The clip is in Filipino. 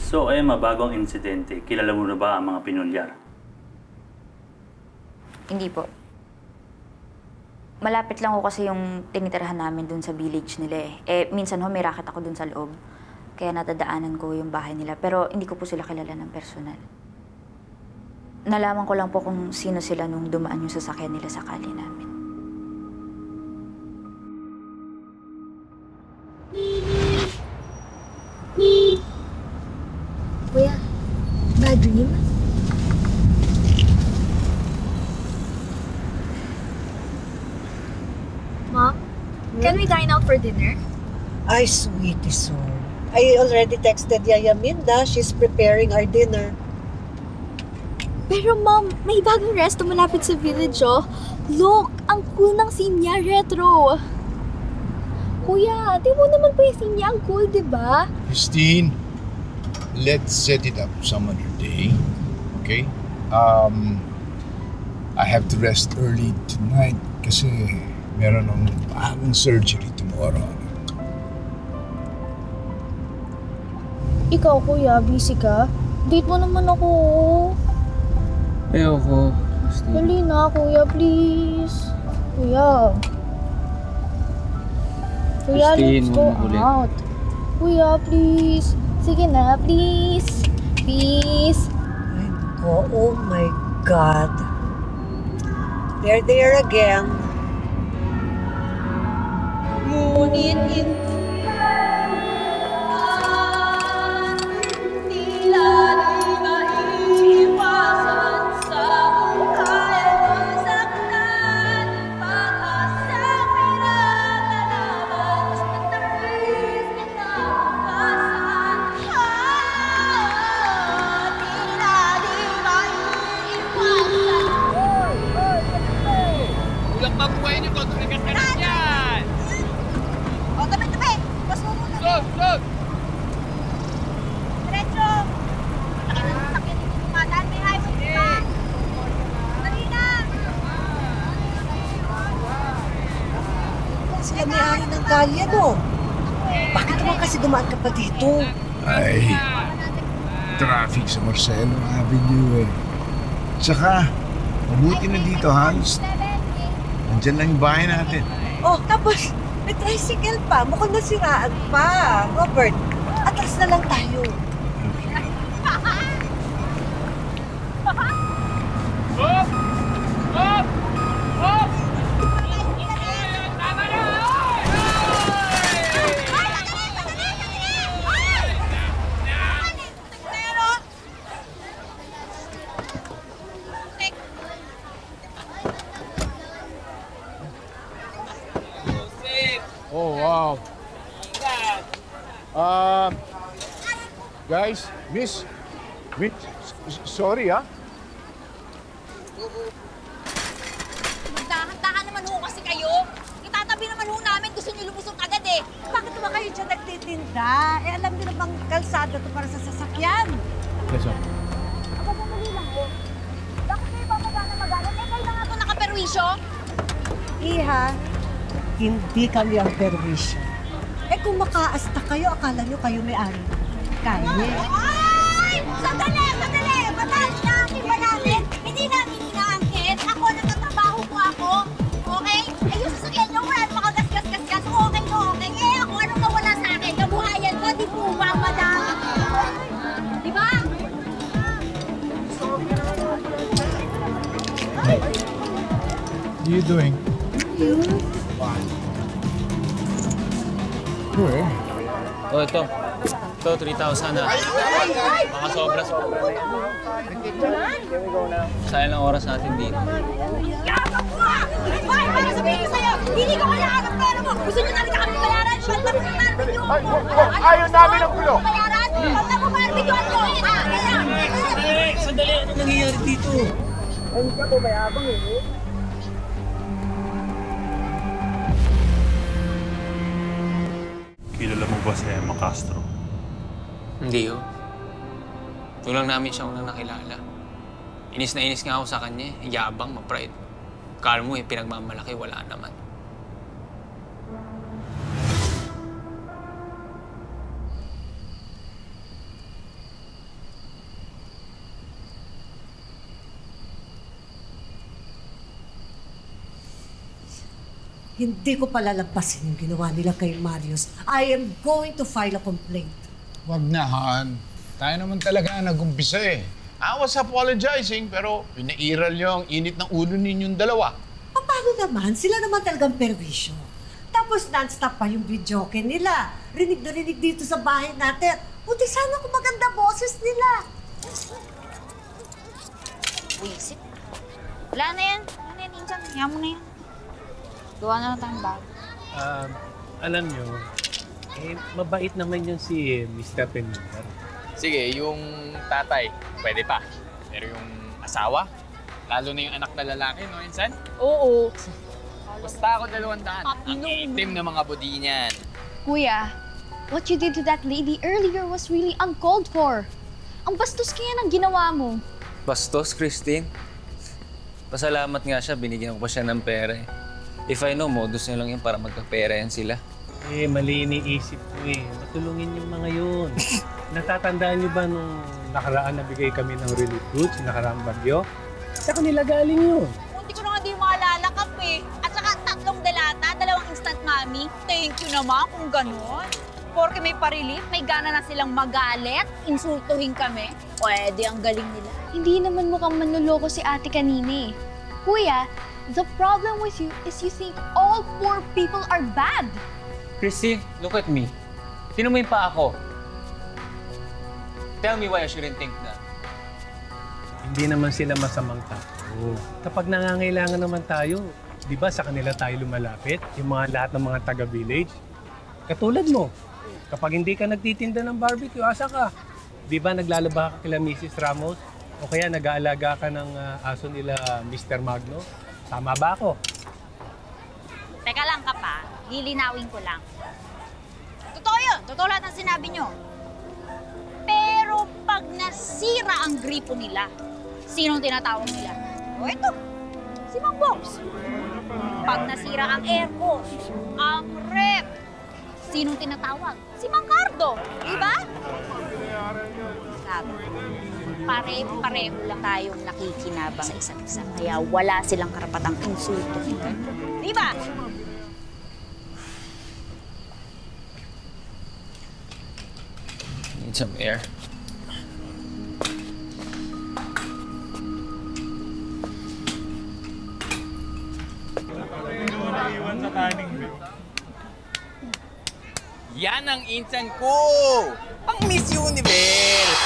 So, Emma, bagong insidente. Kilala mo na ba ang mga pinulyar? Hindi po. Malapit lang ko kasi yung tinitirahan namin dun sa village nila eh. Minsan ho, may racket ako dun sa loob. Kaya natadaanan ko yung bahay nila. Pero hindi ko po sila kilala ng personal. Nalaman ko lang po kung sino sila nung dumaan yung sasakyan nila sa kali namin. Kuya, bad dream? Mom, can we dine out for dinner? Ay, sweetie soul. I already texted Yaya Minda. She's preparing our dinner. Pero Mom, may bagong resto malapit sa village, oh. Look, ang cool ng scene niya, retro. Kuya, di mo naman po yung scene niya, ang cool, di ba? Christine, let's set it up some other day, okay? I have to rest early tonight kasi meron ng bagong surgery tomorrow. Ikaw, Kuya, busy ka? Date mo naman ako. Ayoko, Christine. Dali na, Kuya, please. Kuya. Kuya, let's Christine, go huwag mo ulit. out. Kuya, please. Sige na, please. Please. Ay, oh my God. They're there again. Ngunit tila di maiiwasan sa buhay ang saktan. Pag-asang pinaglalaban, matamis kinabukasan. Tila di maiiwasan. Ulang mabuhay niyo kung nagkakaroon yan! O, tabi-tabi! Mas muna! Stop! Stop! Diretso! Laki ng sasakyan dito dumadaan. May highway pa! Dali na! Sila may-ari ng kalye, no? Bakit naman kasi dumaan ka pa dito? Ay, traffic sa Marcelo Avenue eh. Tsaka, mabuti na dito halos. Nandyan lang yung bahay natin. Oh, tapos may tricycle pa. Mukhang nasiraan pa. Robert, atras na lang tayo. Stop! Stop! Stop! Tama na! Oh, wow. Guys, miss, sorry Magdahan-dahan naman ho kasi kayo. Itatabi naman ho namin. Gusto niyo lumusot agad eh. Bakit naman kayo dyan nagtitinda? Alam niyo namang kalsada to para sa sasakyan. Yes, sir. Aba, madali lang ho. Bakit kayo magana? Kayo na nga ito nakaperwisyo. Iha, hindi kami ang perwisyo. Kung makaasta kayo, akala niyo kayo may-ari. Kaya. Ay! Sandali! Sandali! Mataas na ang iba namin. Hindi namin inaangkin. Ako, nagtatrabaho ko ako. Okay? Yung sasakyan niyo, wala naman kagasgas-gasgas. Okay no, okay. Ako, anong nawala sa akin? Kabuhayan ko, di po ba, madam? Di ba? What are you doing? Where? Oh, ito. Ito, 3,000 na. Baka sobra-sobra na yan. Sayang lang oras natin dito. Yabang mo ah! Ay, para sabihin ko sa'yo, hindi ko kailangan ng pera mo. Gusto niyo namin na kami bayaran? Banda mo yung barbecue mo. Ayaw namin ng gulo! Bayaran? Banda mo barbecue mo. Ah, kaya. Sandali, ano nangyayari dito? Kilala mo ba si Emma Castro? Hindi oh. Doon lang namin siya unang nakilala. Inis na inis nga ako sa kanya eh. Yabang, ma-pride. Kala mo eh, pinagmamalaki, wala naman. Hindi ko palalampasin yung ginawa nila kay Marius. I am going to file a complaint. Wag na, Han. Tayo naman talaga ang nag-umpisa eh. I was apologizing, pero pinairal niyo ang init ng ulo ninyong dalawa. Paano naman? Sila naman talagang perwisyo. Tapos non-stop pa yung videoke nila. Rinig na rinig dito sa bahay natin. Buti sana kung maganda boses nila. Buisit. Wala na yan. Wala na yan, Insan. Hayaan mo na yan. Gawa na lang tayong bago. Alam nyo, mabait naman yun si Mr. Penier. Sige, yung tatay, pwede pa. Pero yung asawa, lalo na yung anak na lalaki, no, Insan? Oo. Basta ako 200. Ang itim na mga budi niyan. Kuya, what you did to that lady earlier was really uncalled for. Ang bastos kaya ng ginawa mo. Bastos, Christine? Pasalamat nga siya, binigyan ko pa siya ng pera eh. If I know, modus niya lang yun para magkapera yan sila. Mali iniisip ko eh. Matulungin yung mga yun. Natatandaan niyo ba nung nakaraan nabigay kami ng relief goods, nakaraang bagyo? Sa kanila galing yun. Hindi ko na nga di maalala, Kap eh. At saka 3 delata, 2 instant mami. Thank you naman kung gano'n. Porque may pa-relief, may gana na silang magalit, insultuhin kami. Pwede, ang galing nila. Hindi naman mukhang manloloko si ate kanina eh. Kuya, the problem with you is you think all poor people are bad. Christine, look at me. Sino mo yung pa ako? Tell me why I shouldn't think that. Hindi naman sila masamang tao. Kapag nangangailangan naman tayo, di ba sa kanila tayo lumalapit? Yung lahat ng mga taga-village. Katulad mo, kapag hindi ka nagtitinda ng barbecue, asa ka? Di ba naglalaba ka kila Mrs. Ramos? O kaya nag-aalaga ka ng aso nila Mr. Magno? Tama ba ako? Teka lang, Kap ah. Lilinawin ko lang. Totoo yun. Totoo lahat ng sinabi nyo. Pero pag nasira ang gripo nila, sinong tinatawag nila? O ito, si Mang Bogs. Pag nasira ang aircon, ang rep, sinong tinatawag? Si Mang Cardo, di ba? Sabi, pareho lang tayong nakikinabang sa isa't isa. Kaya wala silang karapatang insulto. Di ba? Need some air. Yan ang Insan ko! Ang Miss Universe!